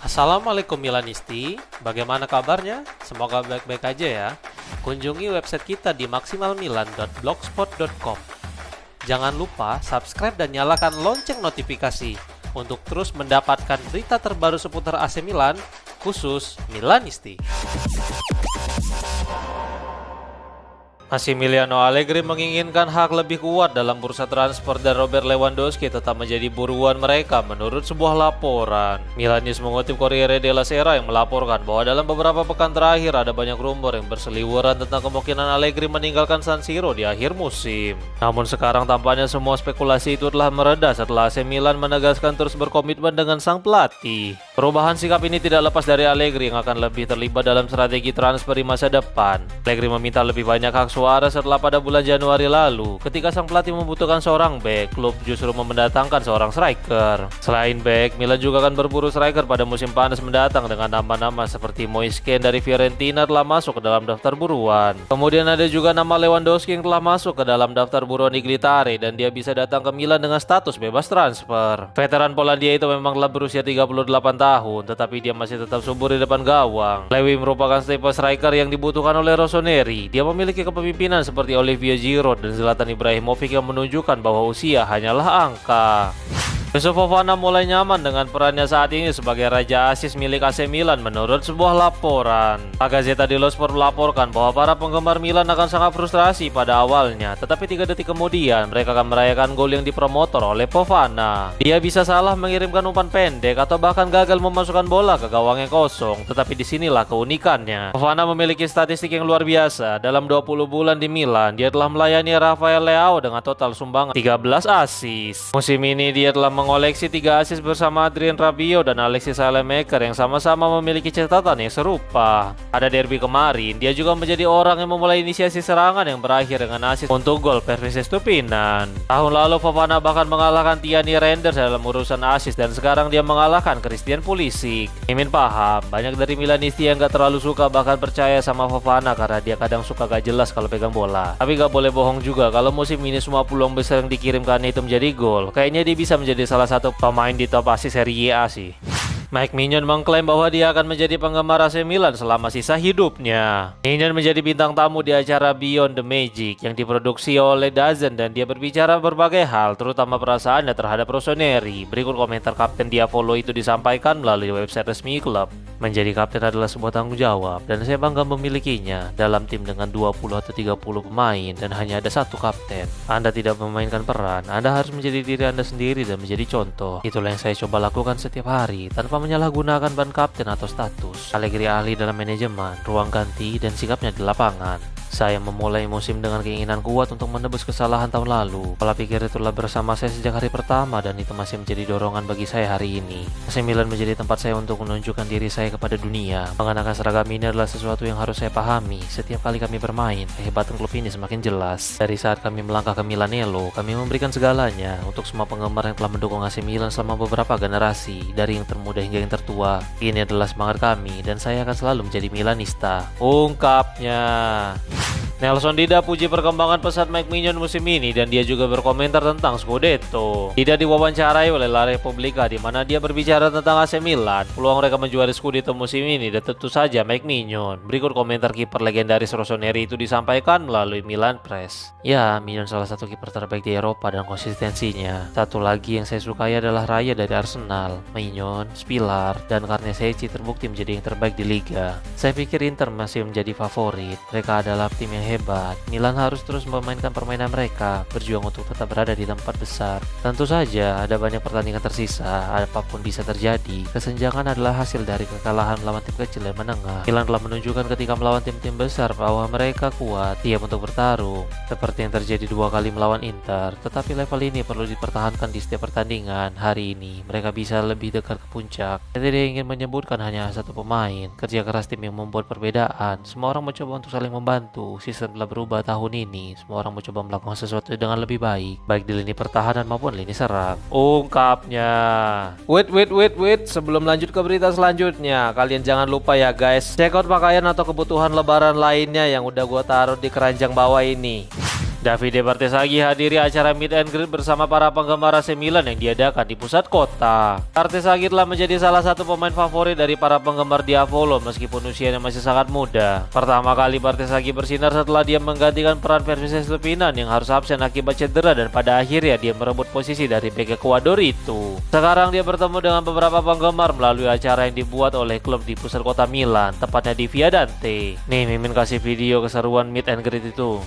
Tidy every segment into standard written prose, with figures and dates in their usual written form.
Assalamualaikum Milanisti, bagaimana kabarnya? Semoga baik-baik aja ya. Kunjungi website kita di maksimalmilan.blogspot.com. Jangan lupa subscribe dan nyalakan lonceng notifikasi untuk terus mendapatkan berita terbaru seputar AC Milan, khusus Milanisti. Massimiliano Allegri menginginkan hak lebih kuat dalam bursa transfer dan Robert Lewandowski tetap menjadi buruan mereka menurut sebuah laporan. Milan News mengutip Corriere della Sera yang melaporkan bahwa dalam beberapa pekan terakhir ada banyak rumor yang berseliweran tentang kemungkinan Allegri meninggalkan San Siro di akhir musim. Namun sekarang tampaknya semua spekulasi itu telah mereda setelah AC Milan menegaskan terus berkomitmen dengan sang pelatih. Perubahan sikap ini tidak lepas dari Allegri yang akan lebih terlibat dalam strategi transfer di masa depan. Allegri meminta lebih banyak hak suara setelah pada bulan Januari lalu, ketika sang pelatih membutuhkan seorang bek, klub justru mendatangkan seorang striker. Selain bek, Milan juga akan berburu striker pada musim panas mendatang dengan nama-nama seperti Moise Kean dari Fiorentina telah masuk ke dalam daftar buruan. Kemudian ada juga nama Lewandowski yang telah masuk ke dalam daftar buruan Iglitare dan dia bisa datang ke Milan dengan status bebas transfer. Veteran Polandia itu memang telah berusia 38 tahun, tetapi dia masih tetap subur di depan gawang. Lewi merupakan tipe striker yang dibutuhkan oleh Rossoneri. Dia memiliki kepemimpinan seperti Olivier Giroud dan Zlatan Ibrahimovic yang menunjukkan bahwa usia hanyalah angka. Yusuf Fofana mulai nyaman dengan perannya saat ini sebagai raja asis milik AC Milan menurut sebuah laporan. La Gazzetta dello Sport melaporkan bahwa para penggemar Milan akan sangat frustrasi pada awalnya, tetapi 3 detik kemudian mereka akan merayakan gol yang dipromotor oleh Fofana. Dia bisa salah mengirimkan umpan pendek atau bahkan gagal memasukkan bola ke gawang yang kosong, tetapi disinilah keunikannya. Fofana memiliki statistik yang luar biasa. Dalam 20 bulan di Milan, dia telah melayani Rafael Leao dengan total sumbangan 13 asis. Musim ini dia telah mengoleksi 3 asis bersama Adrien Rabiot dan Alexis Saelemaekers yang sama-sama memiliki catatan yang serupa. Pada derby kemarin, dia juga menjadi orang yang memulai inisiasi serangan yang berakhir dengan asis untuk gol Pervis Estupinan. Tahun lalu Fofana bahkan mengalahkan Tierney Reinders dalam urusan asis dan sekarang dia mengalahkan Christian Pulisic. Mimin paham, banyak dari Milanisti yang gak terlalu suka bahkan percaya sama Fofana karena dia kadang suka gak jelas kalau pegang bola. Tapi gak boleh bohong juga kalau musim ini semua peluang besar yang dikirimkan itu menjadi gol. Kayaknya dia bisa menjadi salah satu pemain di top asis Serie A sih. Mike Maignan mengklaim bahwa dia akan menjadi penggemar AC Milan selama sisa hidupnya. Maignan menjadi bintang tamu di acara Beyond the Magic yang diproduksi oleh DAZN dan dia berbicara berbagai hal, terutama perasaannya terhadap Rossoneri. Berikut komentar Kapten Diavolo itu disampaikan melalui website resmi klub. Menjadi kapten adalah sebuah tanggung jawab dan saya bangga memilikinya dalam tim dengan 20 atau 30 pemain dan hanya ada satu kapten. Anda tidak memainkan peran, Anda harus menjadi diri Anda sendiri dan menjadi contoh. Itulah yang saya coba lakukan setiap hari tanpa menyalahgunakan ban kapten atau status. Allegri ahli dalam manajemen, ruang ganti, dan sikapnya di lapangan. Saya memulai musim dengan keinginan kuat untuk menebus kesalahan tahun lalu. Pola pikir itulah bersama saya sejak hari pertama dan itu masih menjadi dorongan bagi saya hari ini. AC Milan menjadi tempat saya untuk menunjukkan diri saya kepada dunia. Mengenakan seragam ini adalah sesuatu yang harus saya pahami. Setiap kali kami bermain, kehebatan klub ini semakin jelas. Dari saat kami melangkah ke Milanello, kami memberikan segalanya untuk semua penggemar yang telah mendukung AC Milan selama beberapa generasi, dari yang termuda hingga yang tertua. Ini adalah semangat kami dan saya akan selalu menjadi Milanista, ungkapnya. Nelson Dida puji perkembangan pesat Mike Maignan musim ini dan dia juga berkomentar tentang Scudetto. Dida diwawancarai oleh La Repubblica di mana dia berbicara tentang AC Milan, peluang mereka menjuari Scudetto musim ini dan tentu saja Mike Maignan. Berikut komentar kiper legendaris Rossoneri itu disampaikan melalui Milan Press. Ya, Maignan salah satu kiper terbaik di Eropa dan konsistensinya. Satu lagi yang saya sukai adalah Raya dari Arsenal. Maignan, Spillar, dan Carnesecchi terbukti menjadi yang terbaik di Liga. Saya pikir Inter masih menjadi favorit. Mereka adalah tim yang hebat. Milan harus terus memainkan permainan mereka, berjuang untuk tetap berada di tempat besar. Tentu saja ada banyak pertandingan tersisa, apapun bisa terjadi. Kesenjangan adalah hasil dari kekalahan melawan tim kecil dan menengah. Milan telah menunjukkan ketika melawan tim-tim besar bahwa mereka kuat, siap untuk bertarung, seperti yang terjadi 2 kali melawan Inter. Tetapi level ini perlu dipertahankan di setiap pertandingan. Hari ini mereka bisa lebih dekat ke puncak. Saya tidak ingin menyebutkan hanya satu pemain. Kerja keras tim yang membuat perbedaan. Semua orang mencoba untuk saling membantu. Sistem telah berubah tahun ini. Semua orang mencoba melakukan sesuatu dengan lebih baik, baik di lini pertahanan maupun lini serang, ungkapnya. Wait, sebelum lanjut ke berita selanjutnya, kalian jangan lupa ya guys, check out pakaian atau kebutuhan lebaran lainnya yang udah gua taruh di keranjang bawah ini. Davide Bartesaghi hadiri acara meet and greet bersama para penggemar AC Milan yang diadakan di pusat kota. Bartesaghi telah menjadi salah satu pemain favorit dari para penggemar Diavolo meskipun usianya masih sangat muda. Pertama kali Bartesaghi bersinar setelah dia menggantikan peran Vermises Estupinan yang harus absen akibat cedera dan pada akhirnya dia merebut posisi dari bek Ekuador itu. Sekarang dia bertemu dengan beberapa penggemar melalui acara yang dibuat oleh klub di pusat kota Milan, tepatnya di Via Dante. Nih, Mimin kasih video keseruan meet and greet itu.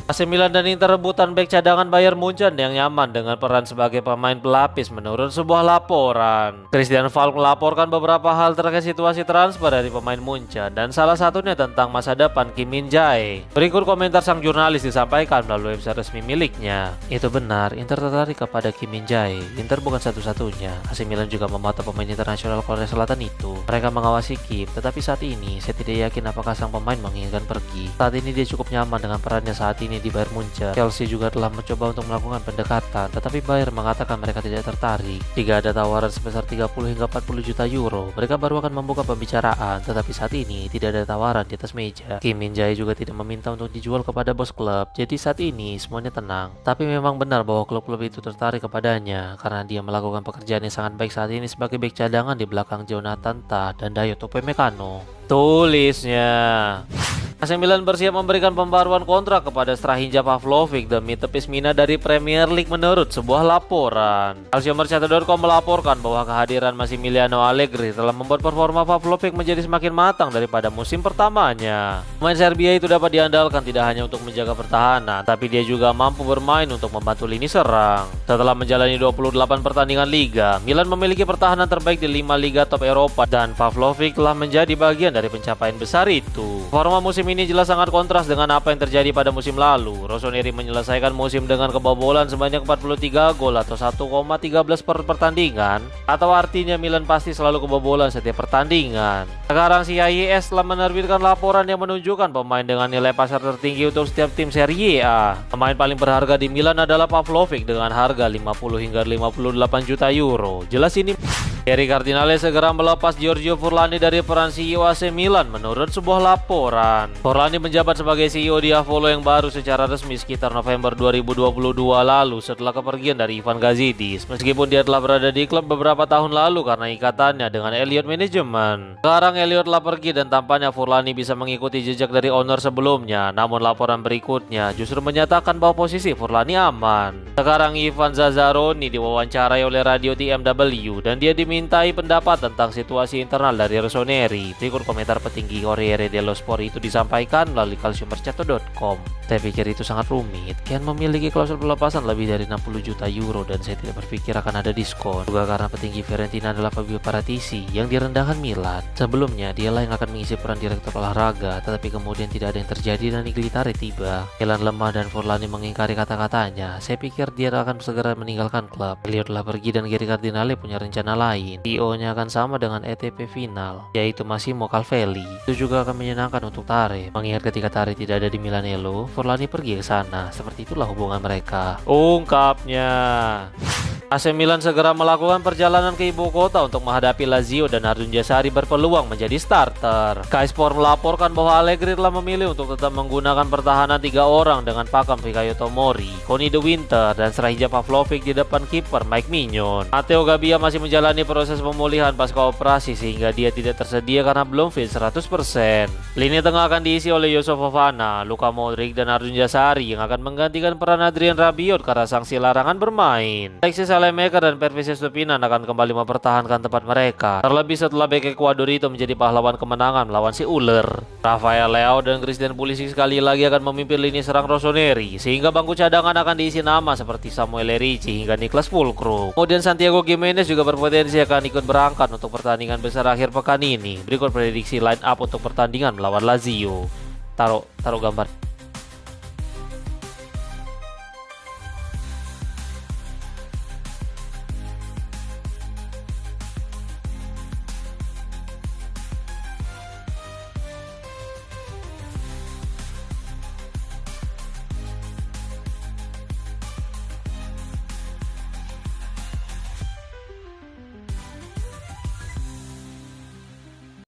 AC Milan dan Inter rebutan bek cadangan Bayern Munchen yang nyaman dengan peran sebagai pemain pelapis menurut sebuah laporan. Christian Falk melaporkan beberapa hal terkait situasi transfer dari pemain Munchen dan salah satunya tentang masa depan Kim Min-jae. Berikut komentar sang jurnalis disampaikan melalui website resmi miliknya. Itu benar, Inter tertarik kepada Kim Min-jae. Inter bukan satu-satunya. AC Milan juga memotong pemain internasional Korea Selatan itu. Mereka mengawasi Kim, tetapi saat ini saya tidak yakin apakah sang pemain menginginkan pergi. Saat ini dia cukup nyaman dengan perannya saat ini di Bayern Munchen. Chelsea juga telah mencoba untuk melakukan pendekatan, tetapi Bayern mengatakan mereka tidak tertarik. Jika ada tawaran sebesar 30 hingga 40 juta euro, mereka baru akan membuka pembicaraan, tetapi saat ini tidak ada tawaran di atas meja. Kim Min-jae juga tidak meminta untuk dijual kepada bos klub, jadi saat ini semuanya tenang. Tapi memang benar bahwa klub-klub itu tertarik kepadanya, karena dia melakukan pekerjaan yang sangat baik saat ini sebagai bek cadangan di belakang Jonathan Tah dan Dayot Upamecano. Tulisnya. AC Milan bersiap memberikan pembaruan kontrak kepada Strahinja Pavlovic demi tepis Mina dari Premier League menurut sebuah laporan. Calciomercato.com melaporkan bahwa kehadiran Massimiliano Allegri telah membuat performa Pavlovic menjadi semakin matang daripada musim pertamanya. Pemain Serbia itu dapat diandalkan tidak hanya untuk menjaga pertahanan, tapi dia juga mampu bermain untuk membantu lini serang. Setelah menjalani 28 pertandingan liga, Milan memiliki pertahanan terbaik di 5 liga top Eropa dan Pavlovic telah menjadi bagian dari pencapaian besar itu. Performa musim ini jelas sangat kontras dengan apa yang terjadi pada musim lalu. Rossoneri menyelesaikan musim dengan kebobolan sebanyak 43 gol atau 1,13 per pertandingan, atau artinya Milan pasti selalu kebobolan setiap pertandingan. Sekarang CIES telah menerbitkan laporan yang menunjukkan pemain dengan nilai pasar tertinggi untuk setiap tim Serie A. Pemain paling berharga di Milan adalah Pavlovic dengan harga 50 hingga 58 juta euro. Jelas ini Thierry Cardinale segera melepas Giorgio Furlani dari peran CEO AC Milan menurut sebuah laporan. Furlani menjabat sebagai CEO Diavolo yang baru secara resmi sekitar November 2022 lalu setelah kepergian dari Ivan Gazidis. Meskipun dia telah berada di klub beberapa tahun lalu karena ikatannya dengan Elliott Management. Sekarang Elliott telah pergi dan tampaknya Furlani bisa mengikuti jejak dari owner sebelumnya. Namun laporan berikutnya justru menyatakan bahwa posisi Furlani aman. Sekarang Ivan Zazzaroni diwawancarai oleh radio TMW dan dia dimintai pendapat tentang situasi internal dari Rossoneri. Berikut komentar petinggi Corriere dello Sport itu disampaikan melalui calciomercato.com. Saya pikir itu sangat rumit. Kian memiliki klausul pelepasan lebih dari 60 juta euro dan saya tidak berpikir akan ada diskon. Juga karena petinggi Fiorentina adalah Fabio Paratici yang direndahkan Milan. Sebelumnya dialah yang akan mengisi peran direktur olahraga, tetapi kemudian tidak ada yang terjadi dan Iglitare tiba. Milan lemah dan Furlani mengingkari kata-katanya. Saya pikir dia akan segera meninggalkan klub. Elliott telah pergi dan Thierry Cardinale punya rencana lain. CEO-nya akan sama dengan ETP final, yaitu Massimo Calvelli. Itu juga akan menyenangkan untuk Tare. Mengingat ketika Tare tidak ada di Milanello, Furlani pergi ke sana. Seperti itulah hubungan mereka. Ungkapnya. AC Milan segera melakukan perjalanan ke ibu kota untuk menghadapi Lazio dan Arjun Jasari berpeluang menjadi starter. Sky Sport melaporkan bahwa Allegri telah memilih untuk tetap menggunakan pertahanan 3 orang dengan pakam Fikayo Tomori, Conny De Winter, dan Strahinja Pavlovic di depan kiper Mike Mignon. Matteo Gabbia masih menjalani proses pemulihan pasca operasi sehingga dia tidak tersedia karena belum fit 100%. Lini tengah akan diisi oleh Yusuf Fofana, Luka Modric, dan Arjun Jasari yang akan menggantikan peran Adrien Rabiot karena sanksi larangan bermain. Alexis Saelemaekers dan Vermises Estupinan akan kembali mempertahankan tempat mereka, terlebih setelah bek Ekuador itu menjadi pahlawan kemenangan melawan si uler. Rafael Leao dan Christian Pulisic sekali lagi akan memimpin lini serang Rossoneri, sehingga bangku cadangan akan diisi nama seperti Samuel Erici hingga Niklas Fulkrug. Kemudian Santiago Gimenez juga berpotensi akan ikut berangkat untuk pertandingan besar akhir pekan ini. Berikut prediksi line up untuk pertandingan melawan Lazio. Taruh gambar.